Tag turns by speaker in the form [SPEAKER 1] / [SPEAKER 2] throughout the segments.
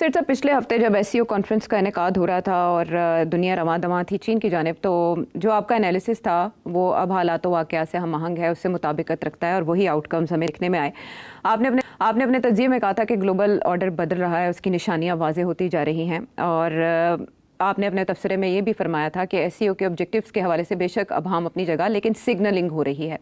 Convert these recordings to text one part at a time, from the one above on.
[SPEAKER 1] Sir पिछले हफ्ते जब एससीओ कॉन्फ्रेंस का इनेकाद हो रहा था और दुनिया रवां-दवां थी चीन की जानिब, तो जो आपका एनालिसिस था वो अब हालात वाक़या से हम आहंग है, उससे मुताबिकत रखता है और वही आउटकम्स हमें दिखने में आए। आपने अपने तज्ज़िये में कहा था कि ग्लोबल ऑर्डर बदल रहा है, उसकी निशानियाँ वाज़ेह होती जा रही हैं और आपने अपने तबसरे में ये भी फरमाया था कि एससीओ के ऑब्जेक्टिव्स के हवाले से बेशक अब हम अपनी जगह, लेकिन सिग्नलिंग हो रही है।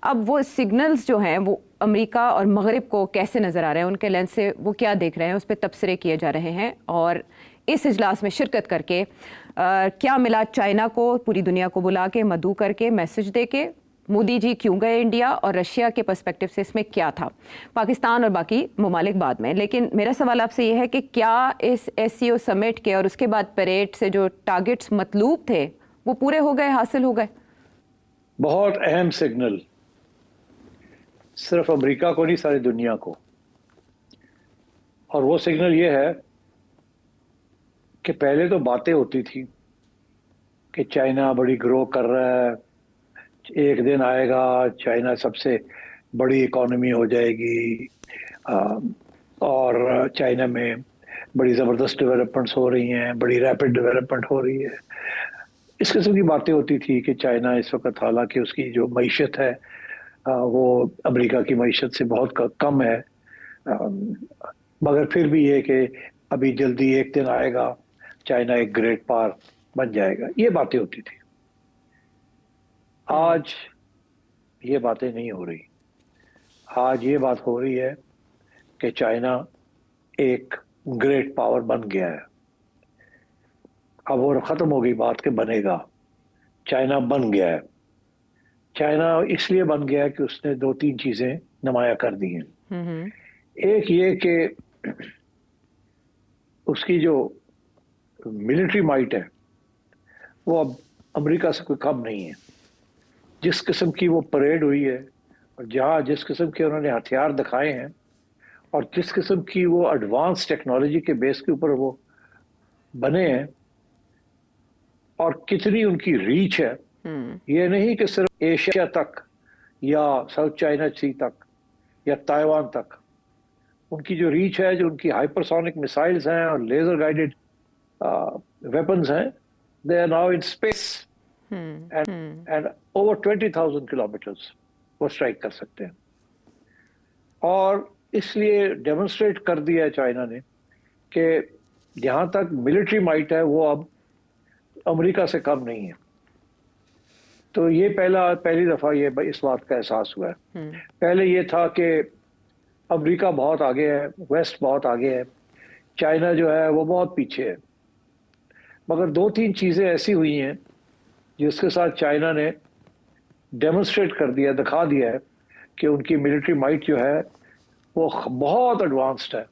[SPEAKER 1] अब वो सिग्नल्स जो हैं वो अमेरिका और मगरिब को कैसे नज़र आ रहे हैं, उनके लेंस से वो क्या देख रहे हैं, उस पर तबसरे किए जा रहे हैं। और इस इजलास में शिरकत करके क्या मिला चाइना को, पूरी दुनिया को बुला के, मदऊ करके, मैसेज दे के, मोदी जी क्यों गए इंडिया और रशिया के पर्सपेक्टिव से इसमें क्या था, पाकिस्तान और बाकी ममालिक बाद में। लेकिन मेरा सवाल आपसे ये है कि क्या इस एससीओ समिट के और उसके बाद परेड से जो टारगेट्स मतलूब थे वो पूरे हो गए, हासिल हो गए?
[SPEAKER 2] बहुत अहम सिग्नल, सिर्फ अमेरिका को नहीं, सारी दुनिया को। और वो सिग्नल ये है कि पहले तो बातें होती थी कि चाइना बड़ी ग्रो कर रहा है, एक दिन आएगा चाइना सबसे बड़ी इकोनॉमी हो जाएगी और चाइना में बड़ी ज़बरदस्त डेवलपमेंट्स हो रही हैं, बड़ी रैपिड डेवलपमेंट हो रही है। इस किस्म की बातें होती थी कि चाइना इस वक्त हालांकि उसकी जो मईशत है वो अमेरिका की मईशत से बहुत कम है, मगर फिर भी ये कि अभी जल्दी एक दिन आएगा चाइना एक ग्रेट पावर बन जाएगा, ये बातें होती थी। आज ये बातें नहीं हो रही। आज ये बात हो रही है कि चाइना एक ग्रेट पावर बन गया है। अब वो खत्म हो गई बात के बनेगा, चाइना बन गया है। चाइना इसलिए बन गया है कि उसने दो तीन चीजें नुमाया कर दी हैं। एक ये कि उसकी जो मिलिट्री माइट है वो अब अमेरिका से कोई कम नहीं है। जिस किस्म की वो परेड हुई है और जहाँ जिस किस्म के उन्होंने हथियार दिखाए हैं और जिस किस्म की वो एडवांस टेक्नोलॉजी के बेस के ऊपर वो बने हैं और कितनी उनकी रीच है, ये नहीं कि सिर्फ एशिया तक या साउथ चाइना सी तक या ताइवान तक। उनकी जो रीच है, जो उनकी हाइपरसोनिक मिसाइल्स हैं और लेजर गाइडेड वेपन्स हैं, they are now in space and over 20,000 kilometres वो स्ट्राइक कर सकते हैं। और इसलिए डेमोन्स्ट्रेट कर दिया है चाइना ने कि जहां तक मिलिट्री माइट है वो अब अमेरिका से कम नहीं है। तो ये पहली दफा ये इस बात का एहसास हुआ है। पहले ये था कि अमेरिका बहुत आगे है, वेस्ट बहुत आगे है, चाइना जो है वो बहुत पीछे है। मगर दो तीन चीजें ऐसी हुई हैं जिसके साथ चाइना ने डेमोन्स्ट्रेट कर दिया, दिखा दिया है कि उनकी मिलिट्री माइट जो है वो बहुत एडवांस्ड है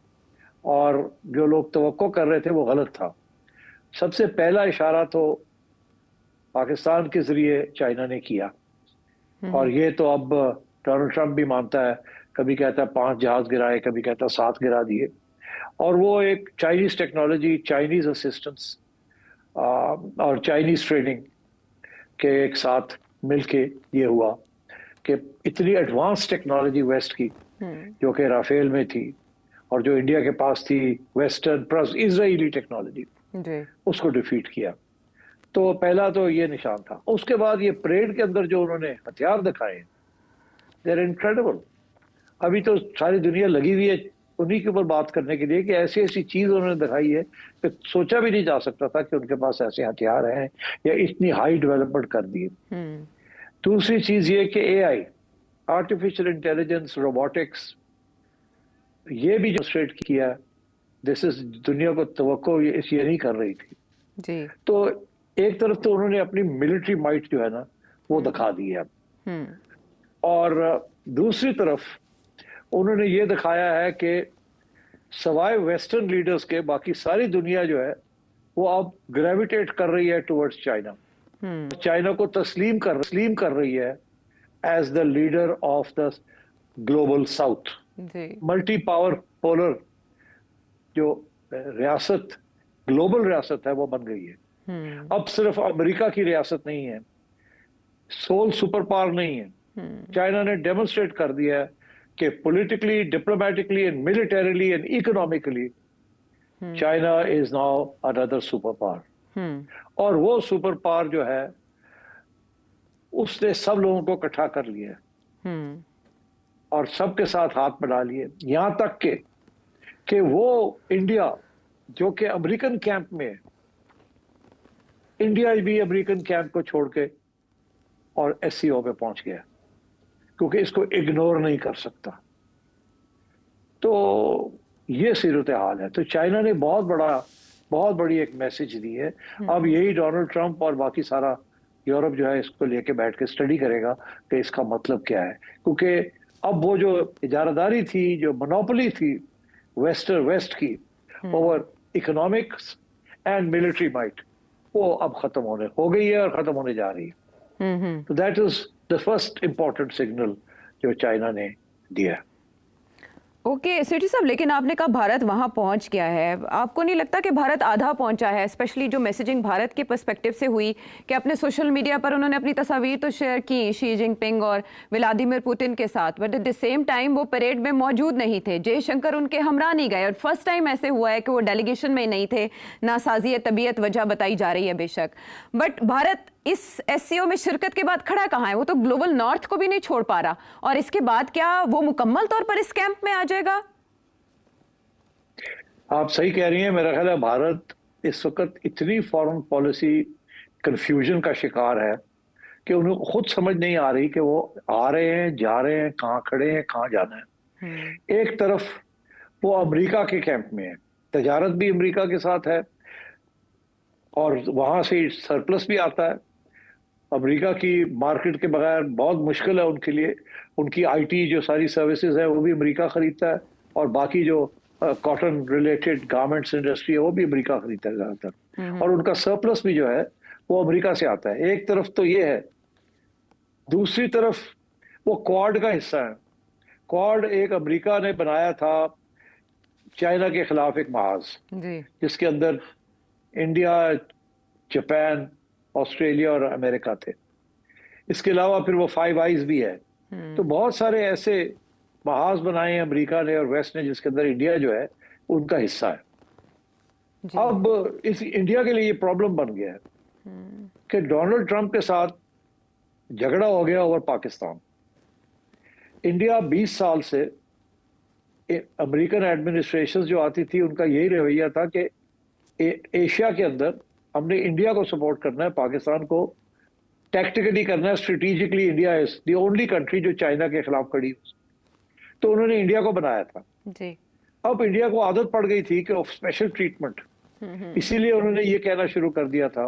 [SPEAKER 2] और जो लोग तवक्को कर रहे थे वो गलत था। सबसे पहला इशारा तो पाकिस्तान के जरिए चाइना ने किया और ये तो अब डोनाल्ड ट्रंप भी मानता है, कभी कहता है 5 जहाज गिराए, कभी कहता है 7 गिरा दिए। और वो एक चाइनीज टेक्नोलॉजी, चाइनीज असिस्टेंस और चाइनीज ट्रेनिंग के एक साथ मिलके ये हुआ कि इतनी एडवांस टेक्नोलॉजी वेस्ट की जो कि राफेल में थी और जो इंडिया के पास थी वेस्टर्न प्लस इजरायली टेक्नोलॉजी, उसको डिफीट किया। तो पहला तो ये निशान था। उसके बाद ये परेड के अंदर जो उन्होंने हथियार दिखाए, दे आर इनक्रेडिबल। अभी तो सारी दुनिया लगी हुई है उन्हीं के ऊपर बात करने के लिए कि ऐसी ऐसी चीज उन्होंने दिखाई है कि सोचा भी नहीं जा सकता था कि उनके पास ऐसे हथियार हैं या इतनी हाई डेवलपमेंट कर दी। दूसरी चीज ये कि एआई, आर्टिफिशियल इंटेलिजेंस, रोबोटिक्स, ये भी डेमोन्स्ट्रेट किया। दिस इज दुनिया को तवक्को ये नहीं कर रही थी जी। तो एक तरफ तो उन्होंने अपनी मिलिट्री माइट जो है ना वो दिखा दी है और दूसरी तरफ उन्होंने ये दिखाया है कि सवाए वेस्टर्न लीडर्स के बाकी सारी दुनिया जो है वो अब ग्रेविटेट कर रही है टुवर्ड्स चाइना। चाइना को तस्लीम कर रही है as the leader of the global south. Multi power polar जो रियासत, ग्लोबल रियासत है वो बन गई है। अब सिर्फ अमेरिका की रियासत नहीं है, सोल सुपर पावर नहीं है। चाइना ने डेमोन्स्ट्रेट कर दिया है कि politically, diplomatically and militarily and economically China is now another super power, और वो सुपर पावर जो है उसने सब लोगों को इकट्ठा कर लिया और सबके साथ हाथ मिला लिए, यहां तक कि वो इंडिया जो कि अमेरिकन कैंप में है, इंडिया भी अमेरिकन कैंप को छोड़ के और एससीओ पे पहुंच गया, क्योंकि इसको इग्नोर नहीं कर सकता। तो ये सूरत हाल है। तो चाइना ने बहुत बड़ी एक मैसेज दी है। अब यही डोनाल्ड ट्रंप और बाकी सारा यूरोप जो है इसको लेके बैठ के स्टडी करेगा कि इसका मतलब क्या है, क्योंकि अब वो जो इजारादारी थी, जो मोनोपोली थी वेस्ट की over economics and military might, वो अब खत्म हो गई है और खत्म होने जा रही है। तो that is the first important signal जो चाइना ने दिया।
[SPEAKER 1] ओके सेठी साहब, लेकिन आपने कहा भारत वहां पहुंच गया है, आपको नहीं लगता कि भारत आधा पहुंचा है? स्पेशली जो मैसेजिंग भारत के पर्सपेक्टिव से हुई कि अपने सोशल मीडिया पर उन्होंने अपनी तस्वीर तो शेयर की शी जिनपिंग और व्लादिमीर पुतिन के साथ, but at the same time वो परेड में मौजूद नहीं थे, जयशंकर उनके हमरा नहीं गए, और फर्स्ट टाइम ऐसे हुआ है कि वो डेलीगेशन में नहीं थे। नासाजी तबीयत वजह बताई जा रही है बेशक, बट भारत इस एससीओ में शिरकत के बाद खड़ा कहाँ है? वो तो ग्लोबल नॉर्थ को भी नहीं छोड़ पा रहा, और इसके बाद क्या वो मुकम्मल तौर पर इस कैंप में आ जाएगा?
[SPEAKER 2] आप सही कह रही हैं। मेरा ख्याल है भारत इस वक्त इतनी फॉरेन पॉलिसी कंफ्यूजन का शिकार है कि उन्हें खुद समझ नहीं आ रही कि वो आ रहे हैं, जा रहे हैं, कहाँ खड़े हैं, कहाँ जाना है। एक तरफ वो अमेरिका के कैंप में है, तजारत भी अमेरिका के साथ है और वहां से सरप्लस भी आता है। अमेरिका की मार्केट के बगैर बहुत मुश्किल है उनके लिए। उनकी आईटी जो सारी सर्विसेज है वो भी अमेरिका खरीदता है, और बाकी जो कॉटन रिलेटेड गारमेंट्स इंडस्ट्री है वो भी अमेरिका खरीदता है ज्यादातर, और उनका सरप्लस भी जो है वो अमेरिका से आता है। एक तरफ तो ये है, दूसरी तरफ वो क्वाड का हिस्सा है। क्वाड एक अमेरिका ने बनाया था चाइना के खिलाफ एक महाज, जिसके अंदर इंडिया, जापान, ऑस्ट्रेलिया और अमेरिका थे। इसके अलावा फिर वो फाइव आइज भी है। तो बहुत सारे ऐसे महाज बनाए अमेरिका ने और वेस्ट ने, जिसके अंदर इंडिया जो है उनका हिस्सा है। अब इस इंडिया के लिए ये प्रॉब्लम बन गया है कि डोनाल्ड ट्रंप के साथ झगड़ा हो गया ओवर पाकिस्तान। इंडिया 20 साल से अमेरिकन एडमिनिस्ट्रेशन जो आती थी उनका यही रवैया था कि एशिया के अंदर हमने इंडिया को सपोर्ट करना है, पाकिस्तान को टैक्टिकली करना है, strategically India is the only country जो चाइना के खिलाफ खड़ी हो। तो उन्होंने इंडिया को बनाया था जी। अब इंडिया को आदत पड़ गई थी कि स्पेशल ट्रीटमेंट, इसीलिए उन्होंने ये कहना शुरू कर दिया था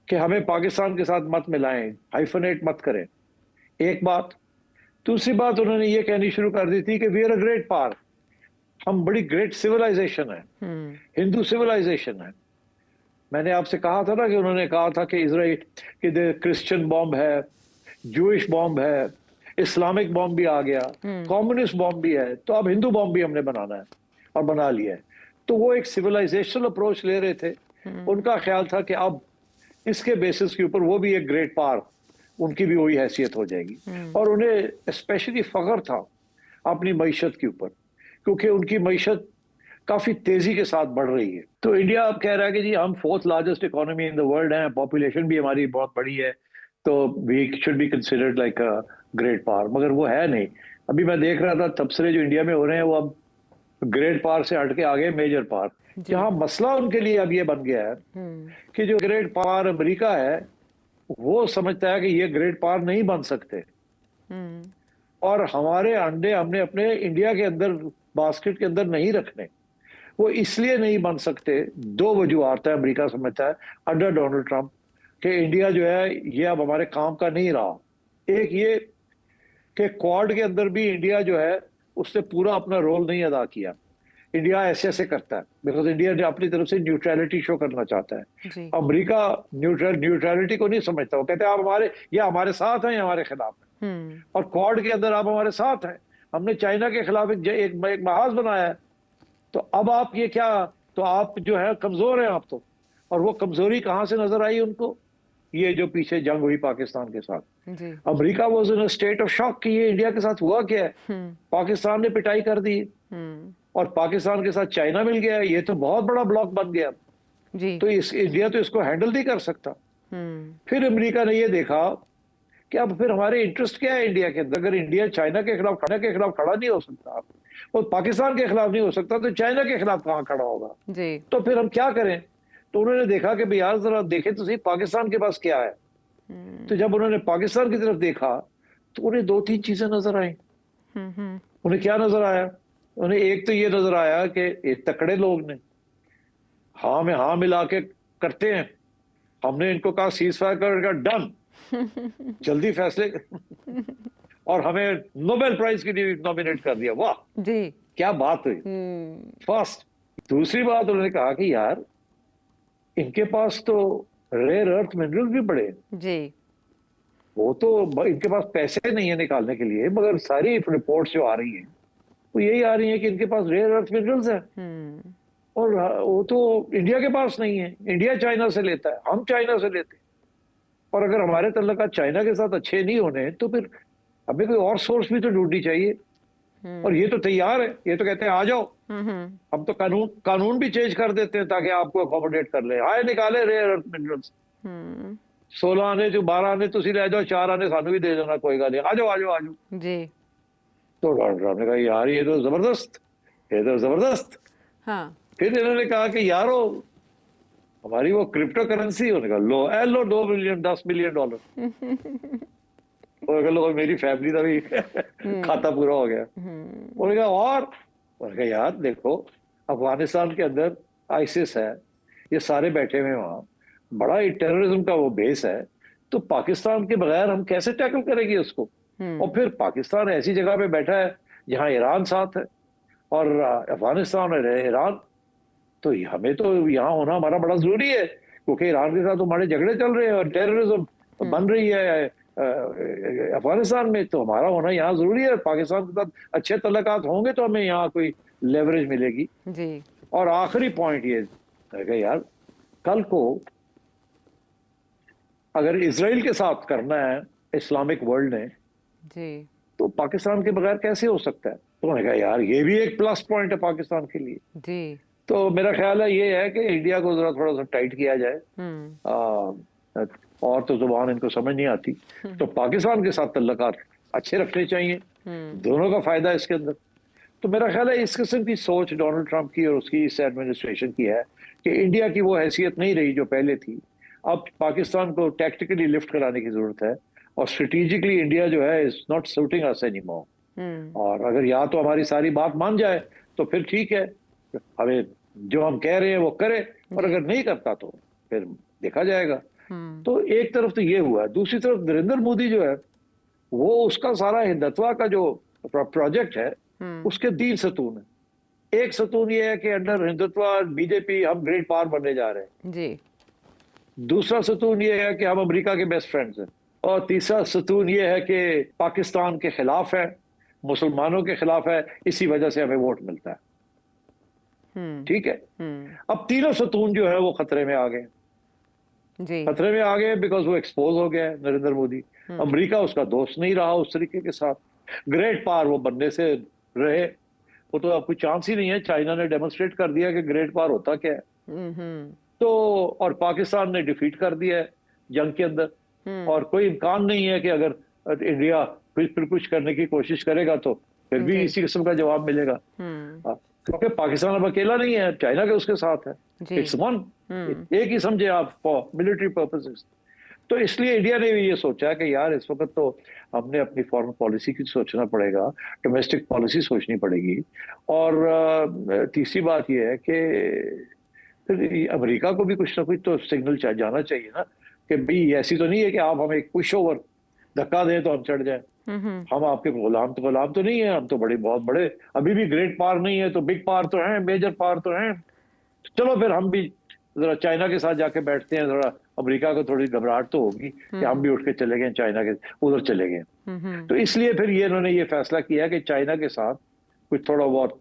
[SPEAKER 2] कि हमें पाकिस्तान के साथ मत मिलाएं, हाइफनेट मत करें। एक बात। दूसरी बात, उन्होंने ये कहनी शुरू कर दी थी कि we are a great power, हम बड़ी ग्रेट सिविलाइजेशन है, हिंदू सिविलाइजेशन है। मैंने आपसे कहा था ना कि उन्होंने कहा था कि इजराइल कि क्रिश्चियन बॉम्ब है, जूइश बॉम्ब है, इस्लामिक बॉम्ब भी आ गया, कम्युनिस्ट बॉम्ब भी है, तो अब हिंदू बॉम्ब भी हमने बनाना है, और बना लिया है। तो वो एक सिविलाइजेशनल अप्रोच ले रहे थे। उनका ख्याल था कि अब इसके बेसिस के ऊपर वो भी एक ग्रेट पावर, उनकी भी वही हैसियत हो जाएगी। और उन्हें स्पेशली फख्र था अपनी मईशत के ऊपर, क्योंकि उनकी मईशत काफी तेजी के साथ बढ़ रही है। तो इंडिया अब कह रहा है कि जी हम 4th largest economy in the world है, पॉपुलेशन भी हमारी बहुत बड़ी है, तो we should be considered like a great power. मगर वो है नहीं। अभी मैं देख रहा था तबसरे जो इंडिया में हो रहे हैं वो अब ग्रेट पावर से हटके आ गए मेजर पावर। जहां मसला उनके लिए अब ये बन गया है कि जो ग्रेट पावर अमेरिका है वो समझता है कि ये ग्रेट पावर नहीं बन सकते, और हमारे अंडे हमने अपने इंडिया के अंदर बास्केट के अंदर नहीं रखने। वो इसलिए नहीं बन सकते, 2 वजूहत है अमेरिका समझता है अंडर डोनाल्ड ट्रंप कि इंडिया जो है ये अब हमारे काम का नहीं रहा। एक ये कि क्वाड के अंदर भी इंडिया जो है उसने पूरा अपना रोल नहीं अदा किया। इंडिया ऐसे ऐसे करता है बिकॉज इंडिया ने अपनी तरफ से न्यूट्रलिटी शो करना चाहता है। अमेरिका न्यूट्रलिटी को नहीं समझता। वो कहते हैं आप हमारे साथ हैं या हमारे खिलाफ हैं, और क्वाड के अंदर आप हमारे साथ हैं। हमने चाइना के खिलाफ एक महाज बनाया है, तो अब आप ये क्या, तो आप जो है कमजोर हैं आप तो। और वो कमजोरी कहां से नजर आई उनको? ये जो पीछे जंग हुई पाकिस्तान के साथ। America was in a state of shock कि ये इंडिया के साथ हुआ क्या है। पाकिस्तान ने पिटाई कर दी और पाकिस्तान के साथ चाइना मिल गया, ये तो बहुत बड़ा ब्लॉक बन गया।
[SPEAKER 1] जी।
[SPEAKER 2] तो इस इंडिया तो इसको हैंडल नहीं कर सकता। फिर अमेरिका ने ये देखा कि अब फिर हमारे इंटरेस्ट क्या है इंडिया के अंदर। अगर इंडिया चाइना के खिलाफ खड़ा नहीं हो सकता और पाकिस्तान के खिलाफ नहीं हो सकता, तो चाइना के खिलाफ कहां खड़ा होगा।
[SPEAKER 1] जी।
[SPEAKER 2] तो फिर हम क्या करें। तो उन्होंने देखा कि भाई यार जरा देखें तो सही पाकिस्तान के पास क्या है। तो जब उन्होंने पाकिस्तान की तरफ देखा तो उन्हें दो तीन चीजें नजर आई। उन्हें क्या नजर आया। उन्हें एक तो ये नजर आया कि ये तकड़े लोग ने हाँ में हाँ मिला के करते हैं। हमने इनको कहा सीज फायर करेगा, डन, जल्दी फैसले और हमें नोबेल प्राइज के लिए नॉमिनेट कर दिया। वाह
[SPEAKER 1] जी।
[SPEAKER 2] क्या बात हुई। फर्स्ट। दूसरी बात उन्होंने कहा कि यार इनके पास तो रेयर अर्थ मिनरल भी बड़े हैं।
[SPEAKER 1] जी।
[SPEAKER 2] वो तो इनके पास पैसे नहीं है निकालने के लिए, मगर सारी रिपोर्ट्स जो आ रही हैं वो यही आ रही है कि इनके पास रेयर अर्थ मिनरल्स है। और वो तो इंडिया के पास नहीं है। इंडिया चाइना से लेता है, हम चाइना से लेते हैं। और अगर हमारे तल्लुकात चाइना के साथ अच्छे नहीं होने तो फिर हमें कोई और सोर्स भी तो ढूंढनी चाहिए। और ये तो तैयार है, ये तो कहते हैं आ जाओ, हम तो कानून भी चेंज कर देते हैं ताकि आपको अकोमोडेट कर ले। आए निकाले रेयर अर्थ मिनरल्स, 16 आने जो 12 आने तुसी ले जाओ, 4 आने सानू भी दे देना, कोई गल नहीं, आ जाओ आ जाओ आ जाओ
[SPEAKER 1] जी।
[SPEAKER 2] तो डॉक्टर साहब ने कहा यार ये तो जबरदस्त, ये तो जबरदस्त।
[SPEAKER 1] हाँ।
[SPEAKER 2] फिर इन्होंने कहा कि यारो हमारी वो क्रिप्टो करेंसी, उन्होंने कहा लो ए लो 2 मिलियन $10 मिलियन। और लो मेरी फैमिली का भी खाता पूरा हो गया। उन्होंने कहा और उन्होंने कहा यार देखो अफगानिस्तान के अंदर आईसिस है, ये सारे बैठे हुए वहां, बड़ा ही टेररिज्म का वो बेस है। तो पाकिस्तान के बगैर हम कैसे टैकल करेंगे उसको। और फिर पाकिस्तान ऐसी जगह पे बैठा है जहां ईरान साथ है और अफगानिस्तान और ईरान, तो हमें तो यहाँ होना हमारा बड़ा जरूरी है क्योंकि ईरान के साथ हमारे झगड़े चल रहे हैं और टेररिज्म बन रही है अफगानिस्तान में। तो हमारा होना यहाँ जरूरी है। पाकिस्तान के साथ अच्छे तल्लुकात होंगे तो हमें यहाँ कोई लेवरेज मिलेगी
[SPEAKER 1] जी।
[SPEAKER 2] और आखिरी पॉइंट ये है यार कल को अगर इसराइल के साथ करना है इस्लामिक वर्ल्ड ने
[SPEAKER 1] जी
[SPEAKER 2] तो पाकिस्तान के बगैर कैसे हो सकता है। तो मैंने कहा यार ये भी एक प्लस पॉइंट है पाकिस्तान के लिए।
[SPEAKER 1] जी।
[SPEAKER 2] तो मेरा ख्याल है ये है कि इंडिया को जरा थोड़ा सा टाइट किया जाए। और तो जुबान इनको समझ नहीं आती, तो पाकिस्तान के साथ तल्लुकात अच्छे रखने चाहिए, दोनों का फायदा इसके अंदर। तो मेरा ख्याल है इस किस्म की सोच डोनाल्ड ट्रंप की और उसकी इस एडमिनिस्ट्रेशन की है कि इंडिया की वो हैसियत नहीं रही जो पहले थी। अब पाकिस्तान को टैक्टिकली लिफ्ट कराने की जरूरत है और स्ट्रेटेजिकली इंडिया जो है is not shooting us anymore. और अगर या तो हमारी सारी बात मान जाए तो फिर ठीक है, हमें जो हम कह रहे हैं वो करे, और अगर नहीं करता तो फिर देखा जाएगा। तो एक तरफ तो ये हुआ, दूसरी तरफ नरेंद्र मोदी जो है वो उसका सारा हिंदुत्व का जो प्रोजेक्ट है उसके 3 सतून है। एक सतून ये है कि अंडर हिंदुत्व बीजेपी हम ग्रेट पावर बनने जा रहे हैं
[SPEAKER 1] जी।
[SPEAKER 2] दूसरा सतून ये है कि हम अमेरिका के बेस्ट फ्रेंड्स हैं। और तीसरा सतून ये है कि पाकिस्तान के खिलाफ है, मुसलमानों के खिलाफ है, इसी वजह से हमें वोट मिलता है। ठीक है। अब तीनों सतून जो है वो खतरे में आ गए
[SPEAKER 1] जी।
[SPEAKER 2] खतरे में आ गए बिकॉज वो एक्सपोज हो गया है नरेंद्र मोदी। अमेरिका उसका दोस्त नहीं रहा उस तरीके के साथ, ग्रेट पावर वो बनने से रहे, वो तो अब कोई चांस ही नहीं है। चाइना ने डेमोन्स्ट्रेट कर दिया कि ग्रेट पावर होता क्या है। तो और पाकिस्तान ने डिफीट कर दिया है जंग के अंदर, और कोई इम्कान नहीं है कि अगर इंडिया फिर कुछ करने की कोशिश करेगा तो फिर भी इसी किस्म का जवाब मिलेगा। क्योंकि पाकिस्तान अब अकेला नहीं है, चाइना के उसके साथ है, इट्स वन, एक ही समझे आप फॉर मिलिट्री पर्पसेस। तो इसलिए इंडिया ने भी ये सोचा कि यार इस वक्त तो हमने अपनी फॉरेन पॉलिसी की सोचना पड़ेगा, डोमेस्टिक पॉलिसी सोचनी पड़ेगी। और तीसरी बात ये है कि फिर अमेरिका को भी कुछ ना कुछ तो सिग्नल जाना चाहिए ना कि भाई ऐसी तो नहीं है कि आप हमें एक पुश ओवर धक्का दें तो हम चढ़ जाए। हम आपके गुलाम तो नहीं है, हम तो बहुत बड़े अभी भी ग्रेट पावर नहीं है, तो बिग पावर तो हैं, मेजर पावर तो हैं। चलो फिर हम भी जरा चाइना के साथ जाके बैठते हैं, थोड़ा अमेरिका को थोड़ी घबराहट तो होगी कि हम भी उठ के चले गए चाइना के उधर चले गए। तो इसलिए फिर ये इन्होंने ये फैसला किया कि चाइना के साथ कुछ थोड़ा बहुत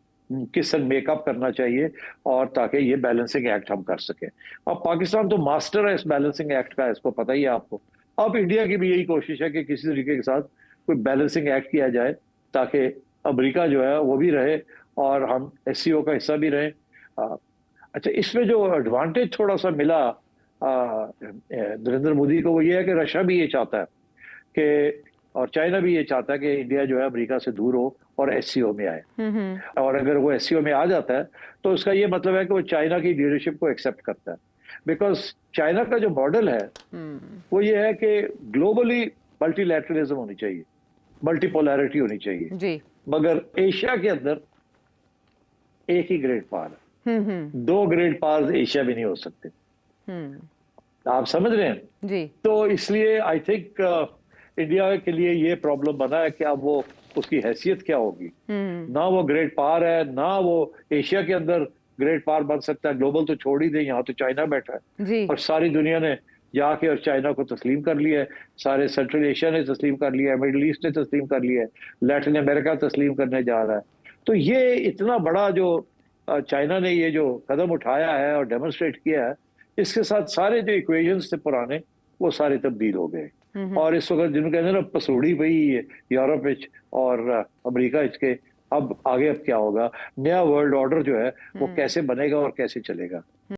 [SPEAKER 2] किस मेकअप करना चाहिए और ताकि ये बैलेंसिंग एक्ट हम कर सके। अब पाकिस्तान तो मास्टर है इस बैलेंसिंग एक्ट का, इसको पता ही है आपको। अब इंडिया की भी यही कोशिश है कि किसी तरीके के साथ कोई बैलेंसिंग एक्ट किया जाए ताकि अमेरिका जो है वो भी रहे और हम एससीओ का हिस्सा भी रहे। अच्छा, इसमें जो एडवांटेज थोड़ा सा मिला नरेंद्र मोदी को, वो ये है कि रशिया भी ये चाहता है कि, और चाइना भी ये चाहता है कि इंडिया जो है अमेरिका से दूर हो और एससीओ में आए। और अगर वो एससीओ में आ जाता है तो उसका ये मतलब है कि वो चाइना की लीडरशिप को एक्सेप्ट करता है। बिकॉज चाइना का जो मॉडल है वो ये है कि ग्लोबली मल्टीलैटरलिज्म होनी चाहिए, मल्टीपोलैरिटी होनी चाहिए,
[SPEAKER 1] जी।
[SPEAKER 2] मगर एशिया के अंदर एक ही ग्रेट पावर है, दो ग्रेट पावर एशिया में नहीं हो सकते। आप समझ रहे हैं?
[SPEAKER 1] जी।
[SPEAKER 2] तो इसलिए आई थिंक इंडिया के लिए ये प्रॉब्लम बना है कि अब वो उसकी हैसियत क्या होगी। ना वो ग्रेट पावर है, ना वो एशिया के अंदर ग्रेट पावर बन सकता है। ग्लोबल तो छोड़ ही दे, यहाँ तो चाइना बैठा है
[SPEAKER 1] जी।
[SPEAKER 2] और सारी दुनिया ने जाके और चाइना को तस्लीम कर लिया है। सारे सेंट्रल एशिया ने तस्लीम कर लिया है, मिडल ईस्ट ने तस्लीम कर लिया है, लैटिन अमेरिका तस्लीम करने जा रहा है। तो ये इतना बड़ा जो चाइना ने ये जो कदम उठाया है और डेमोन्स्ट्रेट किया है, इसके साथ सारे जो इक्वेशंस थे पुराने वो सारे तब्दील हो गए। और इस वक्त जिन्होंने कहते हैं ना पसूड़ी पई यूरोप और अमेरिका इसके, अब आगे अब क्या होगा, नया वर्ल्ड ऑर्डर जो है वो कैसे बनेगा और कैसे चलेगा।